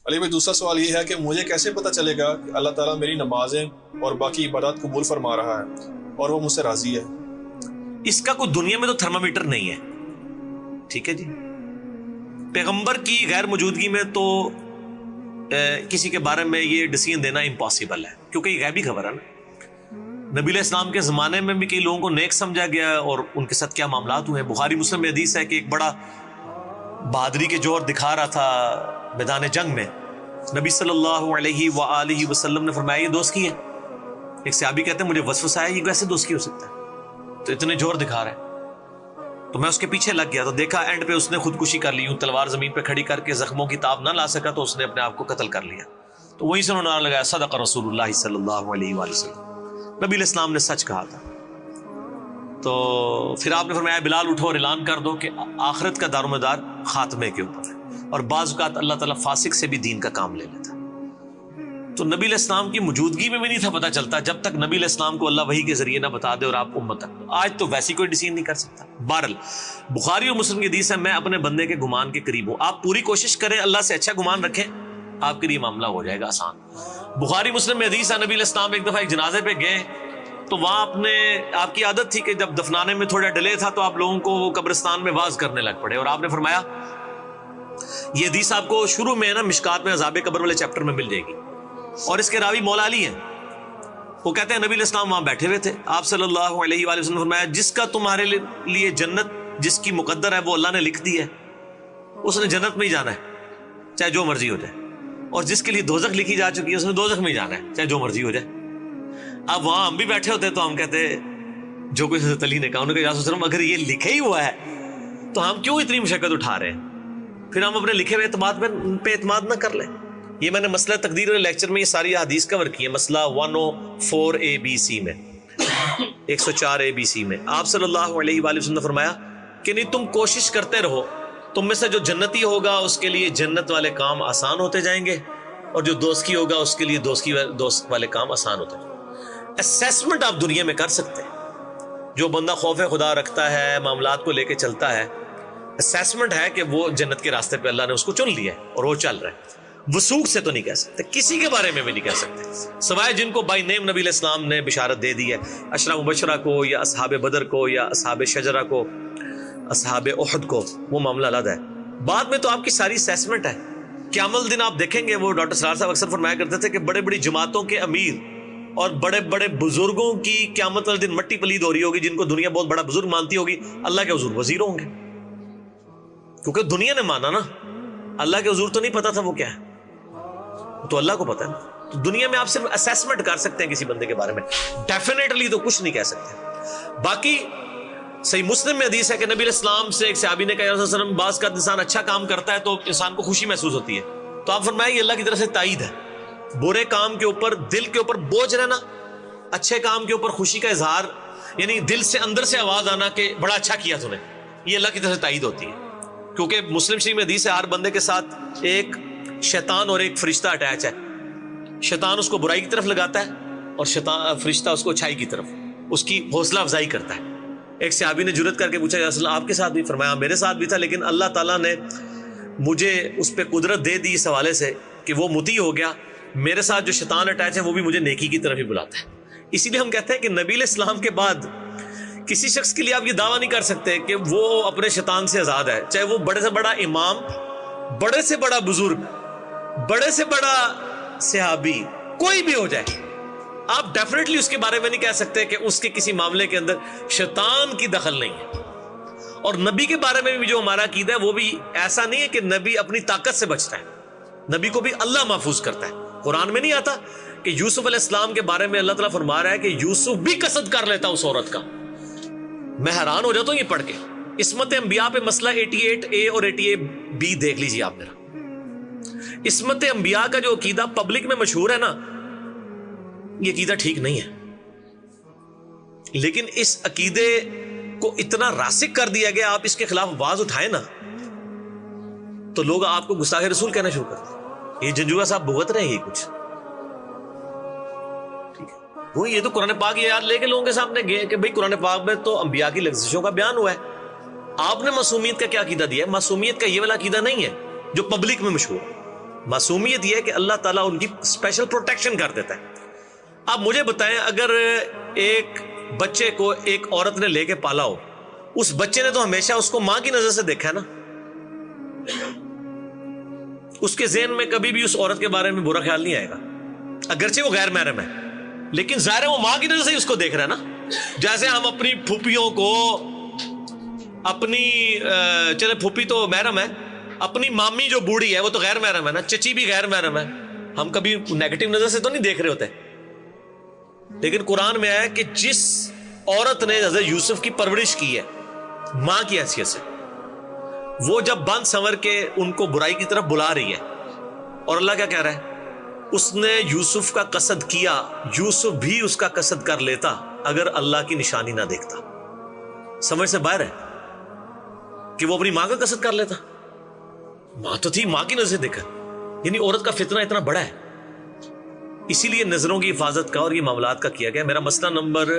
علی بھائی دوسرا سوال یہ ہے کہ مجھے کیسے پتہ چلے گا کہ اللہ تعالیٰ میری نمازیں اور باقی عبادات قبول فرما رہا ہے اور وہ مجھ سے راضی ہے؟ اس کا کوئی دنیا میں تو تھرمامیٹر نہیں ہے، ٹھیک ہے جی. پیغمبر کی غیر موجودگی میں تو کسی کے بارے میں یہ ڈیسیژن دینا امپاسبل ہے، کیونکہ یہ غیبی خبر ہے نا. نبی علیہ السلام کے زمانے میں بھی کئی لوگوں کو نیک سمجھا گیا اور ان کے ساتھ کیا معاملات ہوئے ہیں. بخاری مسلم میں حدیث ہے کہ ایک بڑا بہادری کے جوہر دکھا رہا تھا میدان جنگ میں. نبی صلی اللہ علیہ وآلہ وسلم نے فرمایا یہ دوست کی ہے. ایک صحابی کہتے ہیں مجھے وسوسہ آیا یہ کیسے دوست کی ہو سکتا ہے، تو اتنے جوہر دکھا رہے ہیں. تو میں اس کے پیچھے لگ گیا تو دیکھا اینڈ پہ اس نے خودکشی کر لی، تلوار زمین پہ کھڑی کر کے زخموں کی تاب نہ لا سکا تو اس نے اپنے آپ کو قتل کر لیا. تو وہیں سے انہوں نے نعرہ لگایا صدق رسول اللہ صلی اللہ علیہ وآلہ وسلم، نبی علیہ السلام نے سچ کہا تھا. تو پھر آپ نے فرمایا بلال اٹھو اور اعلان کر دو کہ آخرت کا دار و مدار خاتمے کے اوپر ہے، اور بعض اوقات اللہ تعالیٰ فاسق سے بھی دین کا کام لے لیتا. تو نبی علیہ السلام کی موجودگی میں بھی نہیں تھا پتہ چلتا جب تک نبی علیہ السلام کو اللہ وحی کے ذریعے نہ بتا دے اور آپ امت تک. آج تو ویسی کوئی ڈیسیژن نہیں کر سکتا. بہرحال بخاری اور مسلم کی حدیث ہے میں اپنے بندے کے گمان کے قریب ہوں. آپ پوری کوشش کریں اللہ سے اچھا گمان رکھیں، آپ کے لیے معاملہ ہو جائے گا آسان. بخاری مسلم میں حدیث ہے نبی علیہ السلام ایک دفعہ ایک جنازے پہ گئے تو وہاں آپ کی عادت تھی کہ جب دفنانے میں تھوڑا ڈیلے تھا تو آپ لوگوں کو وہ قبرستان میں واز کرنے لگ پڑے. اور آپ نے فرمایا یہ حدیث آپ کو شروع میں ہے نا مشکات میں عذاب قبر والے چیپٹر میں مل جائے گی، اور اس کے راوی مولا علی ہیں. وہ کہتے ہیں نبی علیہ السلام وہاں بیٹھے ہوئے تھے، آپ صلی اللہ علیہ وآلہ وسلم نے فرمایا جس کا تمہارے لیے جنت جس کی مقدر ہے وہ اللہ نے لکھ دی ہے، اس نے جنت میں ہی جانا ہے چاہے جو مرضی ہو جائے، اور جس کے لیے دوزخ لکھی جا چکی ہے اس نے دوزخ میں ہی جانا ہے چاہے جو مرضی ہو جائے. اب وہاں ہم بھی بیٹھے ہوتے تو ہم کہتے جو کوئی حضرت علی نے کہا، انہوں نے کہا یا رسول اللہ اگر یہ لکھے ہی ہوا ہے تو ہم کیوں اتنی مشقت اٹھا رہے ہیں، پھر ہم اپنے لکھے ہوئے اعتماد پہ اعتماد نہ کر لیں. یہ میں نے مسئلہ تقدیر والے لیکچر میں یہ ساری حدیث کور کی ہے، مسئلہ 104ABC میں 104ABC میں آپ صلی اللہ علیہ وآلہ وسلم نے فرمایا کہ نہیں تم کوشش کرتے رہو، تم میں سے جو جنتی ہوگا اس کے لیے جنت والے کام آسان ہوتے جائیں گے، اور جو دوست کی ہوگا اس کے لیے دوست والے کام آسان ہوتے جائیں گے. اسیسمنٹ آپ دنیا میں کر سکتے ہیں، جو بندہ خوف خدا رکھتا ہے معاملات کو لے کے چلتا ہے، اسیسمنٹ ہے کہ وہ جنت کے راستے پہ اللہ نے اس کو چن لیا ہے اور وہ چل رہا ہے. وثوق سے تو نہیں کہہ سکتے، کسی کے بارے میں بھی نہیں کہہ سکتے سوائے جن کو بائی نیم نبی علیہ السلام نے بشارت دے دی ہے، عشرہ مبشرہ کو یا اصحاب بدر کو یا اصحاب شجرہ کو اصحاب احد کو، وہ معاملہ علیحدہ ہے. بعد میں تو آپ کی ساری اسیسمنٹ ہے. قیامت دن آپ دیکھیں گے، وہ ڈاکٹر سرار صاحب اکثر فرمایا کرتے تھے کہ بڑے بڑی جماعتوں کے امیر اور بڑے بڑے بزرگوں کی قیامت والے دن مٹی پلید ہو رہی ہوگی، جن کو دنیا بہت بڑا بزرگ مانتی ہوگی اللہ کے حضور وزیر ہوں گے، کیونکہ دنیا نے مانا نا، اللہ کے حضور تو نہیں پتا تھا وہ کیا ہے، تو اللہ کو پتا ہے. تو دنیا میں آپ صرف اسیسمنٹ کر سکتے ہیں کسی بندے کے بارے میں، ڈیفینیٹلی تو کچھ نہیں کہہ سکتے. باقی صحیح مسلم میں حدیث ہے کہ نبی علیہ السلام سے ایک صحابی نے کہا یا رسول اللہ وسلم بعض کا انسان اچھا کام کرتا ہے تو انسان کو خوشی محسوس ہوتی ہے، تو آپ فرمائیں یہ اللہ کی طرف سے تائید ہے. برے کام کے اوپر دل کے اوپر بوجھ رہنا، اچھے کام کے اوپر خوشی کا اظہار، یعنی دل سے اندر سے آواز آنا کہ بڑا اچھا کیا تو نے، یہ اللہ کی طرف سے تائید ہوتی ہے. کیونکہ مسلم شریف میں حدیث ہے ہر بندے کے ساتھ ایک شیطان اور ایک فرشتہ اٹیچ ہے. شیطان اس کو برائی کی طرف لگاتا ہے اور فرشتہ اس کو اچھائی کی طرف، اس کی حوصلہ افزائی کرتا ہے. ایک صحابی نے جرات کر کے پوچھا یا رسول اللہ آپ کے ساتھ بھی؟ فرمایا میرے ساتھ بھی تھا، لیکن اللہ تعالیٰ نے مجھے اس پہ قدرت دے دی اس حوالے سے کہ وہ مطیع ہو گیا. میرے ساتھ جو شیطان اٹیچ ہے وہ بھی مجھے نیکی کی طرف ہی بلاتا ہے. اسی لیے ہم کہتے ہیں کہ نبی علیہ السلام کے بعد کسی شخص کے لیے آپ یہ دعویٰ نہیں کر سکتے کہ وہ اپنے شیطان سے آزاد ہے، چاہے وہ بڑے سے بڑا امام، بڑے سے بڑا بزرگ، بڑے سے بڑا صحابی، کوئی بھی ہو جائے. آپ ڈیفینیٹلی اس کے بارے میں نہیں کہہ سکتے کہ اس کے کسی معاملے کے اندر شیطان کی دخل نہیں ہے. اور نبی کے بارے میں بھی جو ہمارا عقیدہ ہے وہ بھی ایسا نہیں ہے کہ نبی اپنی طاقت سے بچتا ہے، نبی کو بھی اللہ محفوظ کرتا ہے. قرآن میں نہیں آتا کہ یوسف علیہ السلام کے بارے میں اللہ تعالیٰ فرما رہا ہے کہ یوسف بھی قصد کر لیتا اس عورت کا. میں حیران ہو جاتا ہوں یہ پڑھ کے. عصمت انبیاء پہ مسئلہ 88A اور 88B دیکھ لیجیے آپ میرا. عصمت انبیاء کا جو عقیدہ پبلک میں مشہور ہے نا، یہ عقیدہ ٹھیک نہیں ہے. لیکن اس عقیدے کو اتنا راسخ کر دیا گیا، آپ اس کے خلاف آواز اٹھائیں نا تو لوگ آپ کو گستاخ رسول کہنا شروع کر دیں. یہ جنجوعہ صاحب بھگت رہے ہیں یہ کچھ، ٹھیک ہے. وہ یہ تو قرآن پاک یہ یاد لے کے لوگوں کے سامنے گئے کہ بھئی قرآن پاک میں تو انبیاء کی لغزشوں کا بیان ہوا ہے. آپ نے معصومیت کا کیا عقیدہ دیا ہے؟ معصومیت کا یہ والا عقیدہ نہیں ہے جو پبلک میں مشہور ہے. معصومیت یہ ہے کہ اللہ تعالیٰ ان کی اسپیشل پروٹیکشن کر دیتا ہے. اب مجھے بتائیں اگر ایک بچے کو ایک عورت نے لے کے پالا ہو, اس بچے نے تو ہمیشہ اس کو ماں کی نظر سے دیکھا ہے نا, اس کے ذہن میں کبھی بھی اس عورت کے بارے میں برا خیال نہیں آئے گا, اگرچہ وہ غیر محرم ہے, لیکن ظاہر ہے وہ ماں کی نظر سے ہی اس کو دیکھ رہا ہے نا. جیسے ہم اپنی پھوپھیوں کو اپنی چلے پھوپھی تو محرم ہے, اپنی مامی جو بوڑھی ہے وہ تو غیر محرم ہے نا, چچی بھی غیر محرم ہے, ہم کبھی نیگیٹو نظر سے تو نہیں دیکھ رہے ہوتے. لیکن قرآن میں آیا کہ جس عورت نے حضرت یوسف کی پرورش کی ہے ماں کی حیثیت سے, وہ جب بند سنور کے ان کو برائی کی طرف بلا رہی ہے, اور اللہ کیا کہہ رہا ہے, اس نے یوسف کا قصد کیا, یوسف بھی اس کا قصد کر لیتا اگر اللہ کی نشانی نہ دیکھتا. سمجھ سے باہر ہے کہ وہ اپنی ماں کا قصد کر لیتا, ماں تو تھی, ماں کی نظر سے دیکھا. یعنی عورت کا فتنہ اتنا بڑا ہے, اسی لیے نظروں کی حفاظت کا اور یہ معاملات کا کیا گیا. میرا مسئلہ نمبر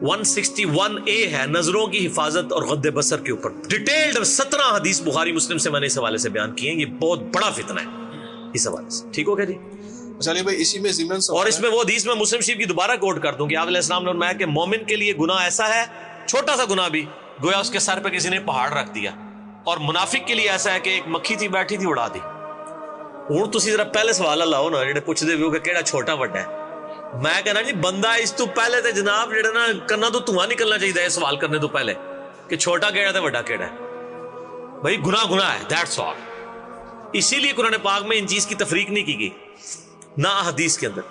161A ہے, نظروں کی حفاظت اور غض بصر کے اوپر ڈیٹیلڈ 17 حدیث بخاری مسلم سے میں نے اس حوالے سے بیان کی ہیں. یہ بہت بڑا فتنہ ہے اس حوالے سے. ٹھیک ہو گیا جی. چلیے بھائی, اسی میں ضمن اور اس میں وہ حدیث میں مسلم شریف کی دوبارہ کوٹ کر دوں کہ آپ علیہ السلام نے فرمایا کہ مومن کے لیے گناہ ایسا ہے, چھوٹا سا گناہ بھی گویا اس کے سر پہ کسی نے پہاڑ رکھ دیا, اور منافق کے لیے ایسا ہے کہ ایک مکھی تھی بیٹھی تھی اڑا دی. ہوں تسی ذرا پہلے سوال لاؤ نا جڑے پوچھتے ہو کہ کیڑا چھوٹا وڈا ہے. میں کہنا جی بندہ اس تو پہلے تے جناب جڑا نا کرنا تو دھواں نکلنا چاہیے سوال کرنے تو پہلے کہ چھوٹا کیڑا تے وڈا کیڑا ہے. بھائی گناہ گناہ ہے, دیٹس آل. اسی لیے قرآن پاک میں ان چیز کی تفریق نہیں کی گئی نہ حدیث کے اندر.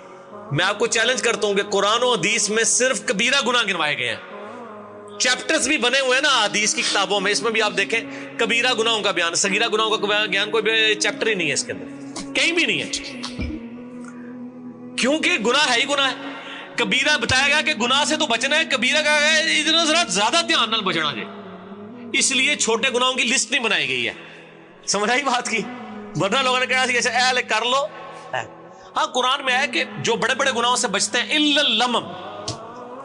میں آپ کو چیلنج کرتا ہوں کہ قرآن و حدیث میں صرف کبیرہ گناہ گنوائے گئے ہیں, چیپٹرز بھی بنے ہوئے ہیں نا حدیث کی کتابوں میں, اس میں بھی آپ دیکھیں کبیرہ گناہوں کا بیان, صغیرہ گناہوں کا بیان کوئی بھی چیپٹر ہی نہیں ہے اس کے اندر, کہیں بھی نہیں ہے, کیونکہ گناہ ہے ہی گناہ ہے. کبیرہ بتایا گیا کہ گناہ سے تو بچنا ہے, کبیرہ کا اتنا ذرا زیادہ دھیان نال بچنا جائے, اس لیے چھوٹے گناہوں کی لسٹ نہیں بنائی گئی ہے. سمجھ آئی بات کی؟ ورنہ لوگوں نے کہا ایسے اے کر لو. ہاں قرآن میں ہے کہ جو بڑے بڑے گناہوں سے بچتے ہیں الا اللمم,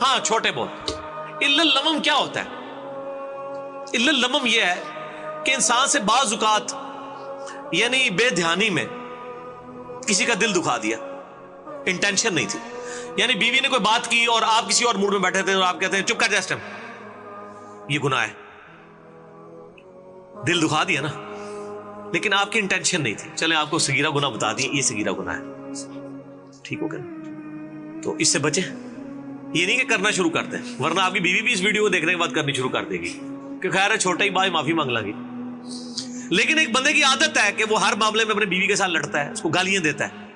ہاں چھوٹے بہت. الا اللمم کیا ہوتا ہے؟ الا اللمم یہ ہے کہ انسان سے بعض اوقات یعنی بے دھیانی میں کسی کا دل دکھا دیا, انٹینشن نہیں تھی. یعنی بیوی نے کوئی بات کی اور آپ کسی اور موڈ میں بیٹھے تھے اور آپ کہتے ہیں چپ کر جا اس ٹائم, یہ گناہ ہے. دل دکھا دیا نا, لیکن آپ کی انٹینشن نہیں تھی. چلے آپ کو صغیرہ گناہ بتا دیا, یہ صغیرہ گناہ ہے. ٹھیک ہو گیا؟ تو اس سے بچیں, یہ نہیں کہ کرنا شروع کرتے ہیں, ورنہ آپ کی بیوی بھی اس ویڈیو کو دیکھنے کے بعد کرنی شروع کر دے گی کہ خیر ہے چھوٹا ہی بھائی معافی مانگ لیں گی. لیکن ایک بندے کی عادت ہے کہ وہ ہر معاملے میں اپنے بیوی کے ساتھ لڑتا ہے, اس کو گالیاں دیتا ہے,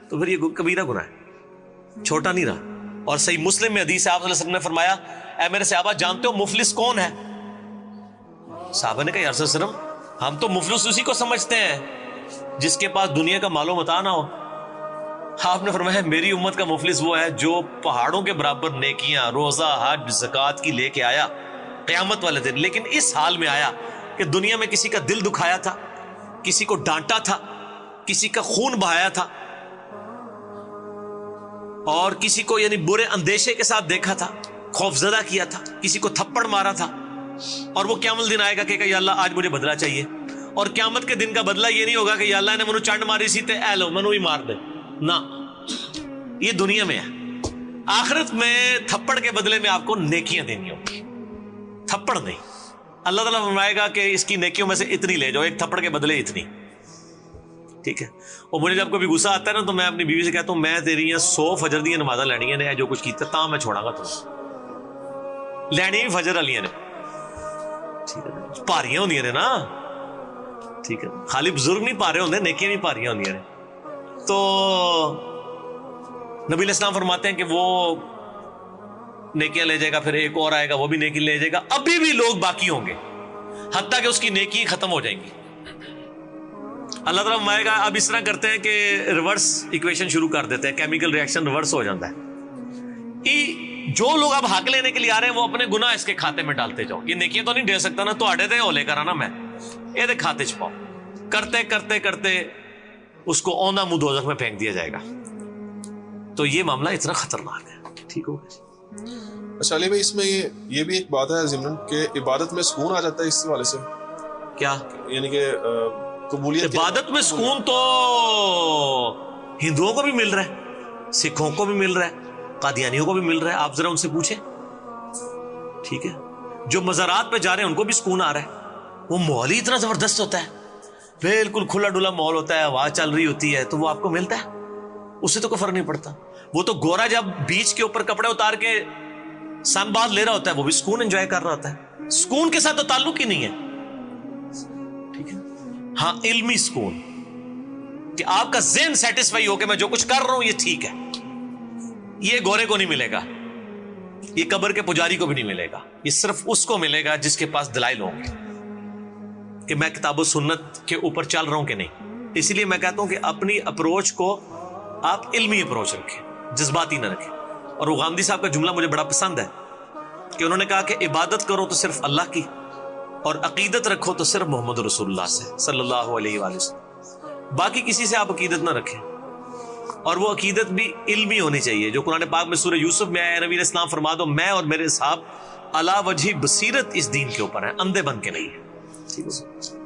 تو پھر یہ کبیرہ گناہ ہے, چھوٹا نہیں رہا. اور صحیح مسلم میں حدیث آپ صلی اللہ علیہ وسلم نے فرمایا, اے میرے صحابہ جانتے ہو مفلس کون ہے؟ صحابہ نے کہا یا رسول اللہ ہم تو مفلس اسی کو سمجھتے ہیں جس کے پاس دنیا کا مال و متاع نہ ہو. آپ نے فرمایا میری امت کا مفلس وہ ہے جو پہاڑوں کے برابر نیکیاں, روزہ, حج, زکوٰۃ کی لے کے آیا قیامت والے دن, لیکن اس حال میں آیا کہ دنیا میں کسی کا دل دکھایا تھا, کسی کو ڈانٹا تھا, کسی کا خون بہایا تھا, اور کسی کو یعنی برے اندیشے کے ساتھ دیکھا تھا, خوفزدہ کیا تھا, کسی کو تھپڑ مارا تھا, اور وہ قیامت دن آئے گا کہ یا اللہ آج مجھے بدلہ چاہیے. اور قیامت کے دن کا بدلہ یہ نہیں ہوگا کہ یا اللہ نے منو چانڈ ماری سی تے اے لو منو ہی مار دے, نہ, یہ دنیا میں ہے. آخرت میں تھپڑ کے بدلے میں آپ کو نیکیاں دینی ہوگی, تھپڑ نہیں. اللہ تعالیٰ فرمائے گا کہ اس کی نیکیوں میں سے اتنی لے جاؤ, ایک تھپڑ کے بدلے اتنی. ٹھیک ہے. اور مجھے جب کبھی غصہ آتا ہے نا تو میں اپنی بیوی سے کہتا ہوں میں تیری 100 فجر دیا نمازاں لینی نے, جو کچھ کیتا تاں میں چھوڑا گا تم لینی بھی فجر والیاں نے. ٹھیک ہے, پاریاں ہوندیاں نے نا. ٹھیک ہے, خالی بزرگ نہیں پارے ہوندے, نیکیاں بھی پاریاں ہوندیاں نے. تو نبی علیہ السلام فرماتے ہیں کہ وہ نیکیاں لے جائے گا, پھر ایک اور آئے گا وہ بھی نیکی لے جائے گا, ابھی بھی لوگ باقی ہوں گے حتیٰ کہ اس کی نیکی ختم ہو جائیں گی. اللہ تعالیٰ فرمائے گا اب اس طرح کرتے ہیں کہ ریورس ایکویشن شروع کر دیتے ہیں, کیمیکل ریئیکشن ریورس ہو جاتا ہے. جو لوگ اب حق لینے کے لیے آ رہے ہیں وہ اپنے گناہ اس کے کھاتے میں ڈالتے جاؤ. یہ نیکیاں تو نہیں دے سکتا نا, تو آڈے دے ہو لے کر آنا, میں یہ دے کھاتے چھپاؤ. کرتے کرتے کرتے اس کو اوندھا منہ دوزخ میں پھینک دیا جائے گا. تو یہ معاملہ اتنا خطرناک ہے. ٹھیک ہو گیا؟ اچھا علی بھائی, اس میں یہ بھی ایک بات ہے ضمن کہ عبادت میں سکون آ جاتا ہے اس حوالے سے. کیا؟ یعنی کہ قبولیت عبادت میں سکون تو ہندوؤں کو بھی مل رہا ہے، سکھوں کو بھی مل رہا ہے، قادیانیوں کو بھی مل رہا ہے، آپ ذرا ان سے پوچھیں، ٹھیک ہے؟ جو مزارات پہ جا رہے ہیں ان کو بھی سکون آ رہا ہے، وہ ماحول ہی اتنا زبردست ہوتا ہے، بالکل کھلا ڈلا ماحول ہوتا ہے، آواز چل رہی ہوتی ہے، تو وہ آپ کو ملتا ہے، اس سے تو کوئی فرق نہیں پڑتا۔ وہ تو گورا جب بیچ کے اوپر کپڑے اتار کے سن باز لے رہا ہوتا ہے، وہ بھی سکون انجوائے کر رہا ہوتا ہے، سکون کے ساتھ تو تعلق ہی نہیں ہے، ٹھیک ہے؟ ہاں علمی سکون کہ آپ کا ذہن سیٹسفائی ہو کہ میں جو کچھ کر رہا ہوں یہ ٹھیک ہے، یہ گورے کو نہیں ملے گا، یہ قبر کے پجاری کو بھی نہیں ملے گا، یہ صرف اس کو ملے گا جس کے پاس دلائل ہوں گے کہ میں کتاب و سنت کے اوپر چل رہا ہوں کہ نہیں۔ اسی لیے میں کہتا ہوں کہ اپنی اپروچ کو آپ علمی اپروچ رکھیں، جذباتی نہ رکھیں۔ اور وہ غامدی صاحب کا جملہ مجھے بڑا پسند ہے کہ انہوں نے کہا کہ عبادت کرو تو صرف اللہ کی، اور عقیدت رکھو تو صرف محمد رسول اللہ سے صلی اللہ علیہ وآلہ وسلم، باقی کسی سے آپ عقیدت نہ رکھیں، اور وہ عقیدت بھی علمی ہونی چاہیے جو قرآن پاک میں سورہ یوسف میں آیا، نبی علیہ السلام فرما دو میں اور میرے صحاب علی وجہ بصیرت اس دین کے اوپر ہیں، اندھے بن کے نہیں ہیں، ٹھیک ہے؟